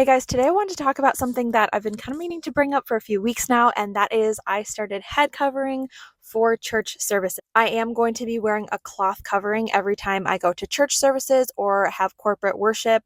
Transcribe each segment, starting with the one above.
Hey guys, today I wanted to talk about something that I've been kind of meaning to bring up for a few weeks now, and that is I started head covering for church services. I am going to be wearing a cloth covering every time I go to church services or have corporate worship.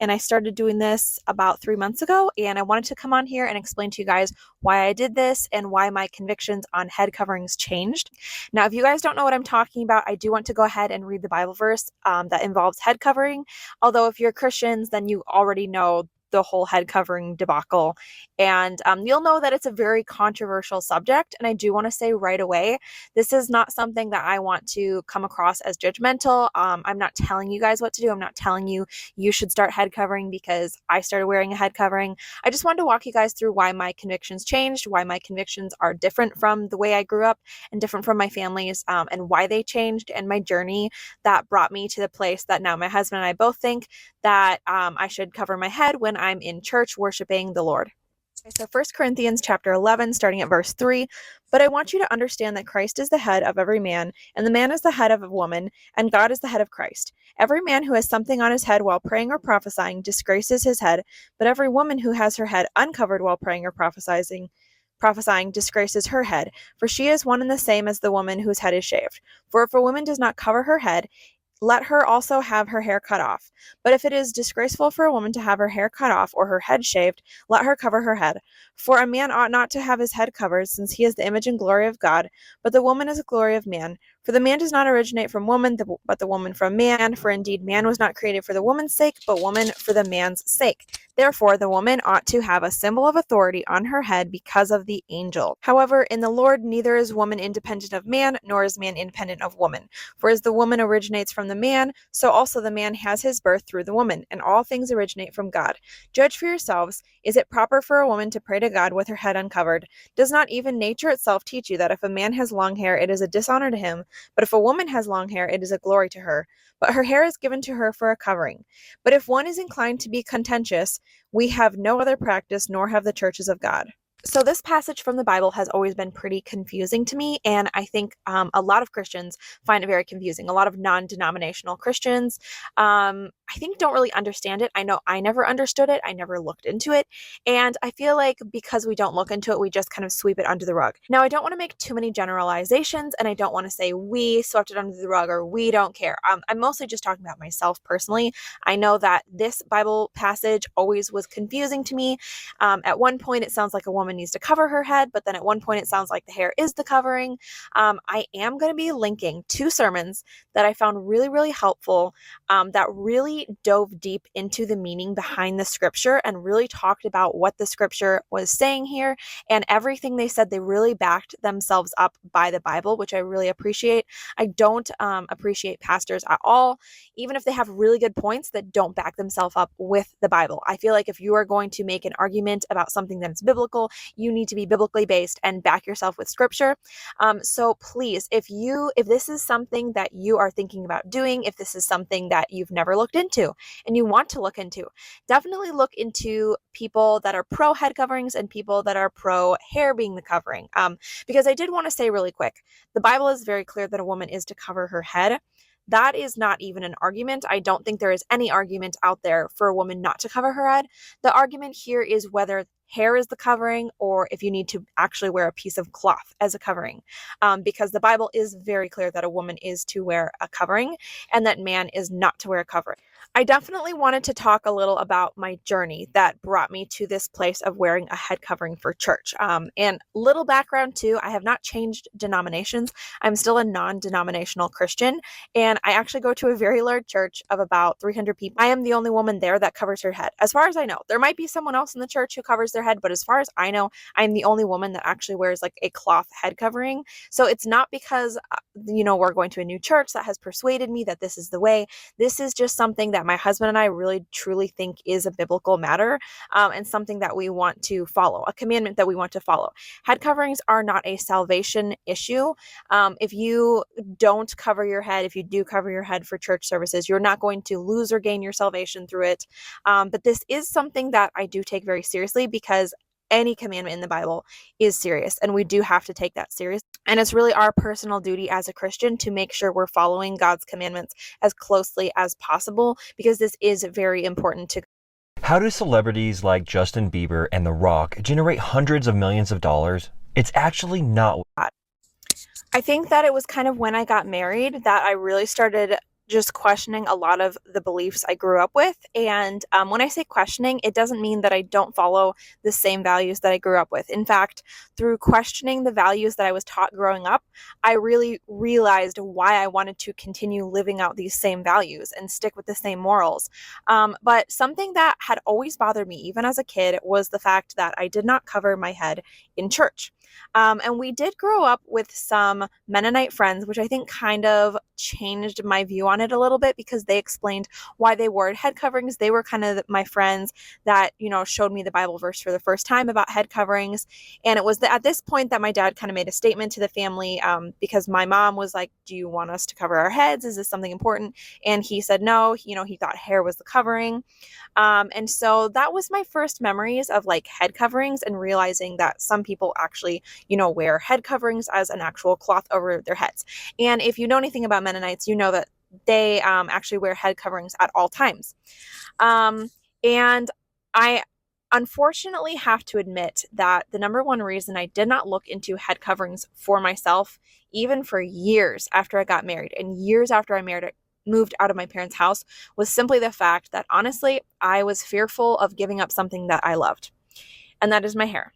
And I started doing this about 3 months ago, and I wanted to come on here and explain to you guys why I did this and why my convictions on head coverings changed. Now, if you guys don't know what I'm talking about, I do want to go ahead and read the Bible verse that involves head covering. Although if you're Christians, then you already know the whole head covering debacle. And you'll know that it's a very controversial subject. And I do want to say right away, this is not something that I want to come across as judgmental. I'm not telling you guys what to do. I'm not telling you you should start head covering because I started wearing a head covering. I just wanted to walk you guys through why my convictions changed, why my convictions are different from the way I grew up and different from my family's, and why they changed, and my journey that brought me to the place that now my husband and I both think that I should cover my head when I'm in church worshiping the Lord. Okay, so 1 Corinthians chapter 11, starting at verse 3, "But I want you to understand that Christ is the head of every man, and the man is the head of a woman, and God is the head of Christ. Every man who has something on his head while praying or prophesying disgraces his head, but every woman who has her head uncovered while praying or prophesying disgraces her head, for she is one and the same as the woman whose head is shaved. For if a woman does not cover her head, let her also have her hair cut off. But if it is disgraceful for a woman to have her hair cut off or her head shaved, let her cover her head. For a man ought not to have his head covered, since he is the image and glory of God, but the woman is the glory of man. For the man does not originate from woman, but the woman from man. For indeed man was not created for the woman's sake, but woman for the man's sake. Therefore the woman ought to have a symbol of authority on her head because of the angel. However, in the Lord neither is woman independent of man, nor is man independent of woman. For as the woman originates from the man, so also the man has his birth through the woman, and all things originate from God. Judge for yourselves, is it proper for a woman to pray to God with her head uncovered? Does not even nature itself teach you that if a man has long hair, it is a dishonor to him, but if a woman has long hair, it is a glory to her? But her hair is given to her for a covering. But if one is inclined to be contentious, we have no other practice, nor have the churches of God." So this passage from the Bible has always been pretty confusing to me, and I think a lot of Christians find it very confusing. A lot of non-denominational Christians, I think, don't really understand it. I know I never understood it. I never looked into it, and I feel like because we don't look into it, we just kind of sweep it under the rug. Now, I don't want to make too many generalizations, and I don't want to say we swept it under the rug or we don't care. I'm mostly just talking about myself personally. I know that this Bible passage always was confusing to me. At one point, it sounds like a woman needs to cover her head, but then at one point, it sounds like the hair is the covering. I am going to be linking 2 sermons that I found really, really helpful, that really dove deep into the meaning behind the scripture and really talked about what the scripture was saying here, and everything they said, they really backed themselves up by the Bible, which I really appreciate. I don't appreciate pastors at all, even if they have really good points that don't back themselves up with the Bible. I feel like if you are going to make an argument about something that's biblical, you need to be biblically based and back yourself with scripture. So please, if this is something that you are thinking about doing, if this is something that you've never looked into and you want to look into, definitely look into people that are pro head coverings and people that are pro hair being the covering. Because I did want to say really quick, the Bible is very clear that a woman is to cover her head. That is not even an argument. I don't think there is any argument out there for a woman not to cover her head. The argument here is whether hair is the covering or if you need to actually wear a piece of cloth as a covering, because the Bible is very clear that a woman is to wear a covering and that man is not to wear a covering. I definitely wanted to talk a little about my journey that brought me to this place of wearing a head covering for church. And little background too, I have not changed denominations. I'm still a non-denominational Christian, and I actually go to a very large church of about 300 people. I am the only woman there that covers her head. As far as I know, there might be someone else in the church who covers their head, but as far as I know, I'm the only woman that actually wears like a cloth head covering. So it's not because, we're going to a new church that has persuaded me that this is the way. This is just something that my husband and I really truly think is a biblical matter, and something that we want to follow, a commandment that we want to follow. Head coverings are not a salvation issue. If you don't cover your head, if you do cover your head for church services, you're not going to lose or gain your salvation through it. But this is something that I do take very seriously because any commandment in the Bible is serious, and we do have to take that serious. And it's really our personal duty as a Christian to make sure we're following God's commandments as closely as possible, because this is very important to How do celebrities like Justin Bieber and The Rock generate hundreds of millions of dollars? It's actually not. I think that it was kind of when I got married that I really started just questioning a lot of the beliefs I grew up with. And when I say questioning, it doesn't mean that I don't follow the same values that I grew up with. In fact, through questioning the values that I was taught growing up, I really realized why I wanted to continue living out these same values and stick with the same morals. But something that had always bothered me, even as a kid, was the fact that I did not cover my head in church. And we did grow up with some Mennonite friends, which I think kind of changed my view on it a little bit because they explained why they wore head coverings. They were kind of my friends that, showed me the Bible verse for the first time about head coverings. And it was at this point that my dad kind of made a statement to the family because my mom was like, do you want us to cover our heads? Is this something important? And he said no. He thought hair was the covering. And so that was my first memories of like head coverings and realizing that some people actually, wear head coverings as an actual cloth over their heads. And if you know anything about Mennonites, you know that they actually wear head coverings at all times. And I unfortunately have to admit that the number one reason I did not look into head coverings for myself, even for years after I got married and years after I moved out of my parents' house, was simply the fact that honestly, I was fearful of giving up something that I loved, and that is my hair.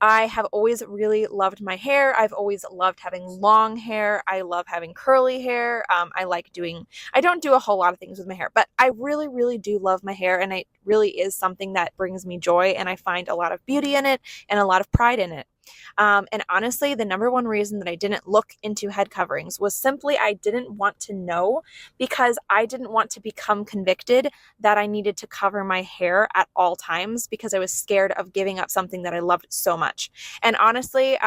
I have always really loved my hair. I've always loved having long hair. I love having curly hair. I don't do a whole lot of things with my hair, but I really, really do love my hair. And it really is something that brings me joy. And I find a lot of beauty in it and a lot of pride in it. And honestly, the number one reason that I didn't look into head coverings was simply I didn't want to know because I didn't want to become convicted that I needed to cover my hair at all times because I was scared of giving up something that I loved so much. And honestly,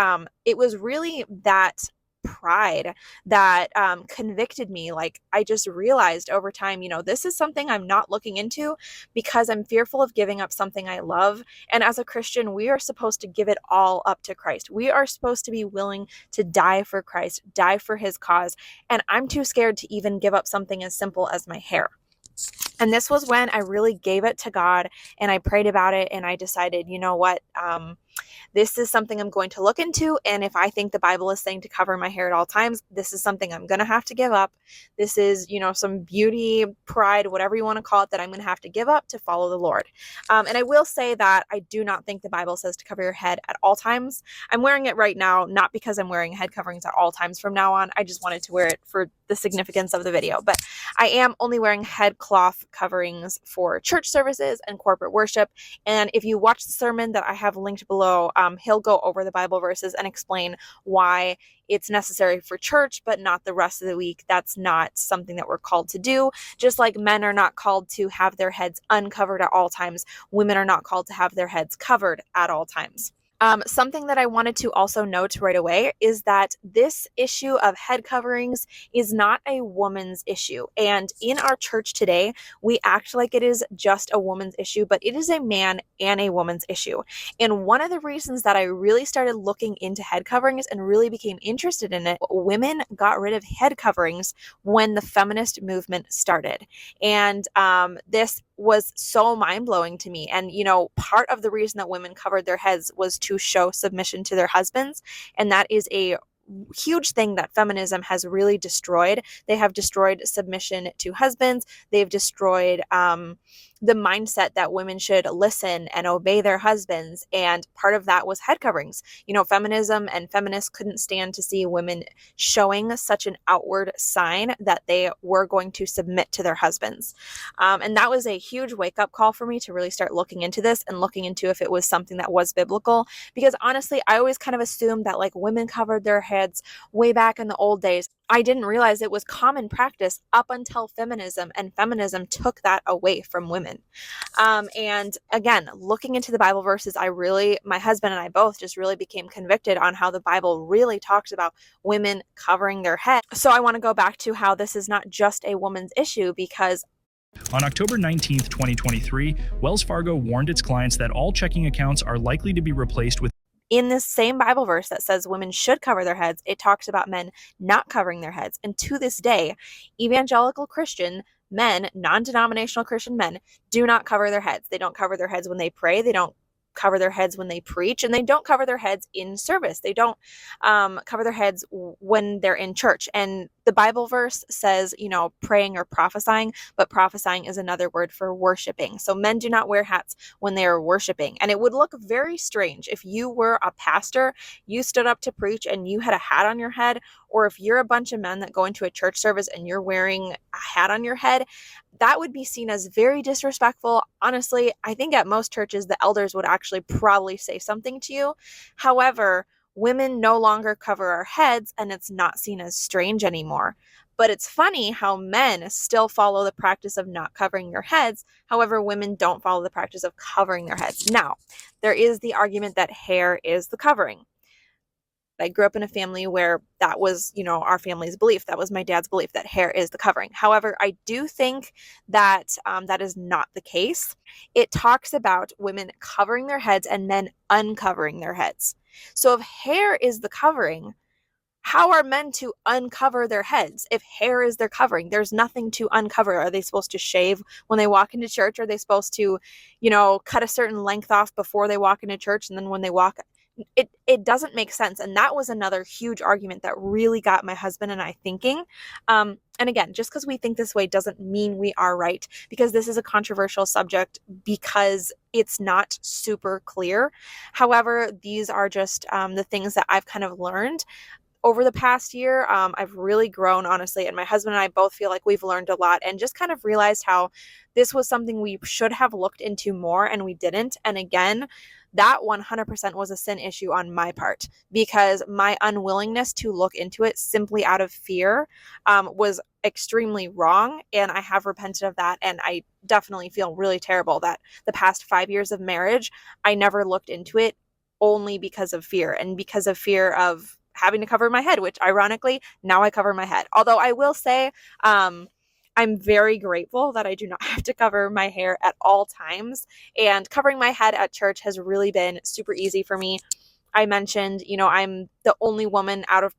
it was really that pride that convicted me. Like I just realized over time, this is something I'm not looking into because I'm fearful of giving up something I love. And as a Christian, we are supposed to give it all up to Christ. We are supposed to be willing to die for Christ, die for his cause. And I'm too scared to even give up something as simple as my hair. And this was when I really gave it to God and I prayed about it and I decided, you know what, this is something I'm going to look into. And if I think the Bible is saying to cover my hair at all times, this is something I'm going to have to give up. This is, some beauty, pride, whatever you want to call it, that I'm going to have to give up to follow the Lord. And I will say that I do not think the Bible says to cover your head at all times. I'm wearing it right now, not because I'm wearing head coverings at all times from now on. I just wanted to wear it for the significance of the video. But I am only wearing head cloth coverings for church services and corporate worship. And if you watch the sermon that I have linked below, he'll go over the Bible verses and explain why it's necessary for church, but not the rest of the week. That's not something that we're called to do. Just like men are not called to have their heads uncovered at all times, women are not called to have their heads covered at all times. Something that I wanted to also note right away is that this issue of head coverings is not a woman's issue. And in our church today, we act like it is just a woman's issue, but it is a man and a woman's issue. And one of the reasons that I really started looking into head coverings and really became interested in it, women got rid of head coverings when the feminist movement started. And this was so mind-blowing to me. And, part of the reason that women covered their heads was to show submission to their husbands. And that is a huge thing that feminism has really destroyed. They have destroyed submission to husbands. They've destroyed the mindset that women should listen and obey their husbands. And part of that was head coverings. Feminism and feminists couldn't stand to see women showing such an outward sign that they were going to submit to their husbands. And that was a huge wake-up call for me to really start looking into this and looking into if it was something that was biblical. Because honestly, I always kind of assumed that like women covered their heads way back in the old days. I didn't realize it was common practice up until feminism, and feminism took that away from women. And again, looking into the Bible verses, my husband and I both just really became convicted on how the Bible really talks about women covering their head. So I want to go back to how this is not just a woman's issue, because on October 19, 2023, Wells Fargo warned its clients that all checking accounts are likely to be replaced with. In this same Bible verse that says women should cover their heads, it talks about men not covering their heads. And to this day, evangelical Christian men, non-denominational Christian men, do not cover their heads. They don't cover their heads when they pray. They don't cover their heads when they preach, and they don't cover their heads in service. They don't cover their heads when they're in church. And the Bible verse says, praying or prophesying, but prophesying is another word for worshiping. So men do not wear hats when they are worshiping. And it would look very strange if you were a pastor, you stood up to preach, and you had a hat on your head, or if you're a bunch of men that go into a church service and you're wearing a hat on your head. That would be seen as very disrespectful. Honestly, I think at most churches, the elders would actually probably say something to you. However, women no longer cover our heads, and it's not seen as strange anymore. But it's funny how men still follow the practice of not covering their heads. However, women don't follow the practice of covering their heads. Now, there is the argument that hair is the covering. I grew up in a family where that was, our family's belief. That was my dad's belief, that hair is the covering. However, I do think that that is not the case. It talks about women covering their heads and men uncovering their heads. So if hair is the covering, how are men to uncover their heads? If hair is their covering, there's nothing to uncover. Are they supposed to shave when they walk into church? Are they supposed to, cut a certain length off before they walk into church, and then when they walk, it doesn't make sense. And that was another huge argument that really got my husband and I thinking. And again, just because we think this way doesn't mean we are right, because this is a controversial subject because it's not super clear. However, these are just the things that I've kind of learned over the past year. I've really grown, honestly, and my husband and I both feel like we've learned a lot and just kind of realized how this was something we should have looked into more and we didn't. And again, that 100% was a sin issue on my part, because my unwillingness to look into it simply out of fear was extremely wrong. And I have repented of that. And I definitely feel really terrible that the past 5 years of marriage, I never looked into it, only because of fear, and because of fear of having to cover my head, which ironically, now I cover my head. Although I will say, I'm very grateful that I do not have to cover my hair at all times. And covering my head at church has really been super easy for me. I mentioned, I'm the only woman out of,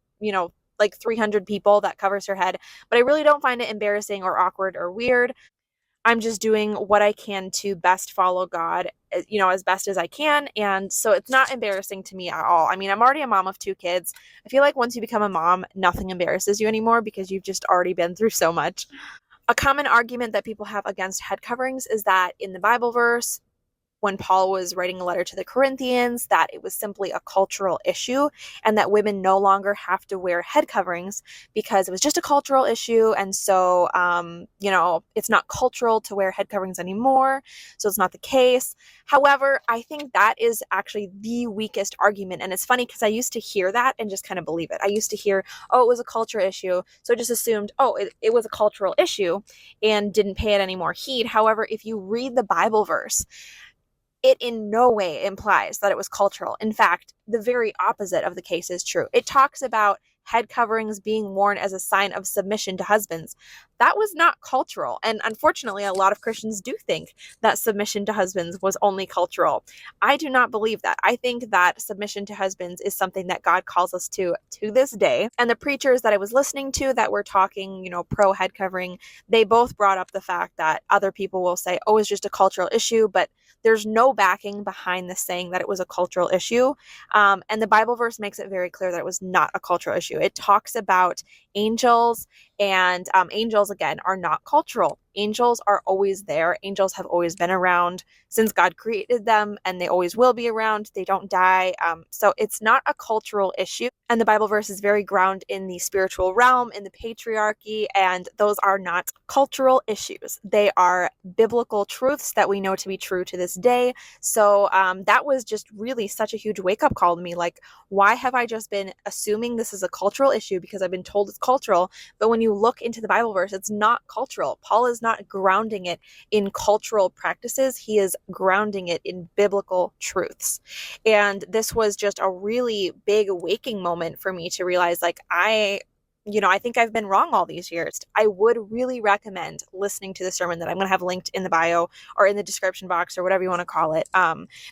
like 300 people that covers her head, but I really don't find it embarrassing or awkward or weird. I'm just doing what I can to best follow God, as best as I can. And so it's not embarrassing to me at all. I mean, I'm already a mom of 2 kids. I feel like once you become a mom, nothing embarrasses you anymore because you've just already been through so much. A common argument that people have against head coverings is that in the Bible verse, when Paul was writing a letter to the Corinthians, that it was simply a cultural issue and that women no longer have to wear head coverings because it was just a cultural issue. And so, it's not cultural to wear head coverings anymore. So it's not the case. However, I think that is actually the weakest argument. And it's funny because I used to hear that and just kind of believe it. I used to hear, it was a cultural issue. So I just assumed, it was a cultural issue and didn't pay it any more heed. However, if you read the Bible verse, it in no way implies that it was cultural. In fact, the very opposite of the case is true. It talks about head coverings being worn as a sign of submission to husbands. That was not cultural. And unfortunately, a lot of Christians do think that submission to husbands was only cultural. I do not believe that. I think that submission to husbands is something that God calls us to this day. And the preachers that I was listening to that were talking, pro head covering, they both brought up the fact that other people will say, it's just a cultural issue, but there's no backing behind the saying that it was a cultural issue. And the Bible verse makes it very clear that it was not a cultural issue. It talks about angels, and angels, again, are not cultural. Angels are always there. Angels have always been around since God created them, and they always will be around. They don't die. So it's not a cultural issue. And the Bible verse is very grounded in the spiritual realm, in the patriarchy, and those are not cultural issues. They are biblical truths that we know to be true to this day. So that was just really such a huge wake-up call to me. Like, why have I just been assuming this is a cultural issue because I've been told it's cultural? But when you look into the Bible verse, it's not cultural. Paul is not grounding it in cultural practices. He is grounding it in biblical truths. And this was just a really big waking moment for me to realize, like, I I think I've been wrong all these years. I would really recommend listening to the sermon that I'm going to have linked in the bio or in the description box or whatever you want to call it,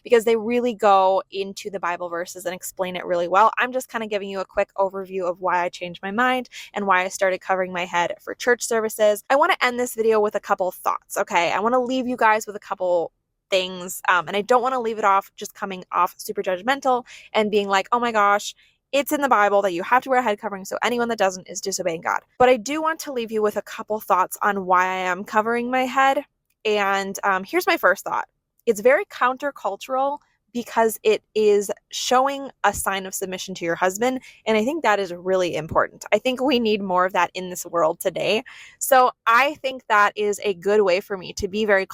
because they really go into the Bible verses and explain it really well. I'm just kind of giving you a quick overview of why I changed my mind and why I started covering my head for church services. I want to end this video with a couple thoughts, okay? I want to leave you guys with a couple things, and I don't want to leave it off just coming off super judgmental and being like, oh my gosh, it's in the Bible that you have to wear a head covering, so anyone that doesn't is disobeying God. But I do want to leave you with a couple thoughts on why I am covering my head. And here's my first thought. It's very countercultural because it is showing a sign of submission to your husband. And I think that is really important. I think we need more of that in this world today. So I think that is a good way for me to be very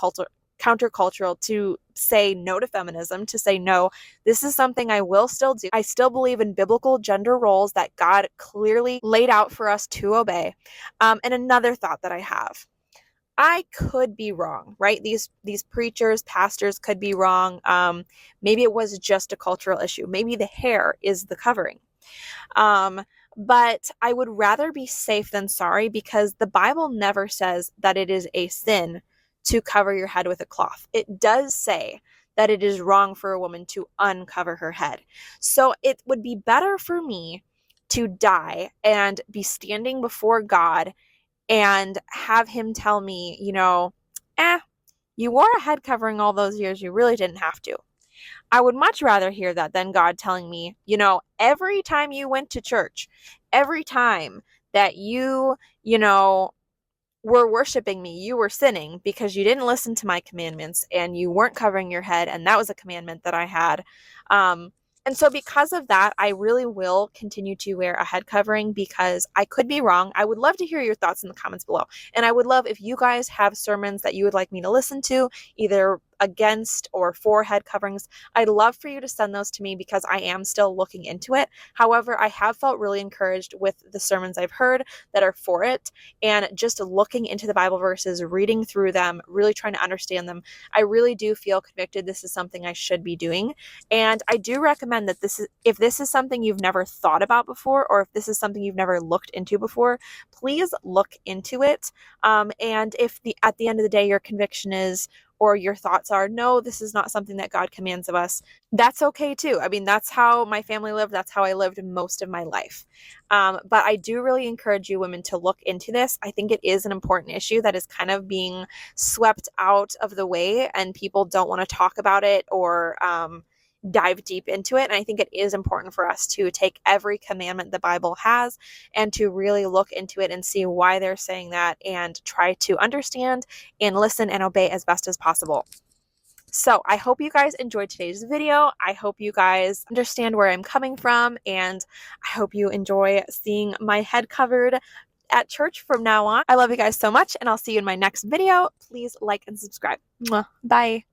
countercultural, to say no to feminism, to say no, this is something I will still do. I still believe in biblical gender roles that God clearly laid out for us to obey. And another thought that I have, I could be wrong, right? These preachers, pastors could be wrong. Maybe it was just a cultural issue. Maybe the hair is the covering. But I would rather be safe than sorry, because the Bible never says that it is a sin to cover your head with a cloth. It does say that it is wrong for a woman to uncover her head. So it would be better for me to die and be standing before God and have him tell me, you wore a head covering all those years, you really didn't have to. I would much rather hear that than God telling me, every time you went to church, every time that you were worshiping me, you were sinning because you didn't listen to my commandments and you weren't covering your head. And that was a commandment that I had. And so because of that, I really will continue to wear a head covering, because I could be wrong. I would love to hear your thoughts in the comments below. And I would love if you guys have sermons that you would like me to listen to, either against or for head coverings. I'd love for you to send those to me, because I am still looking into it. However, I have felt really encouraged with the sermons I've heard that are for it, and just looking into the Bible verses, reading through them, really trying to understand them. I really do feel convicted this is something I should be doing. And I do recommend that if this is something you've never thought about before, or if this is something you've never looked into before, please look into it. And if at the end of the day, your conviction or your thoughts are, no, this is not something that God commands of us, that's okay too. I mean, that's how my family lived. That's how I lived most of my life. But I do really encourage you women to look into this. I think it is an important issue that is kind of being swept out of the way, and people don't want to talk about it or dive deep into it. And I think it is important for us to take every commandment the Bible has and to really look into it and see why they're saying that, and try to understand and listen and obey as best as possible. So I hope you guys enjoyed today's video. I hope you guys understand where I'm coming from, and I hope you enjoy seeing my head covered at church from now on. I love you guys so much, and I'll see you in my next video. Please like and subscribe. Mwah. Bye.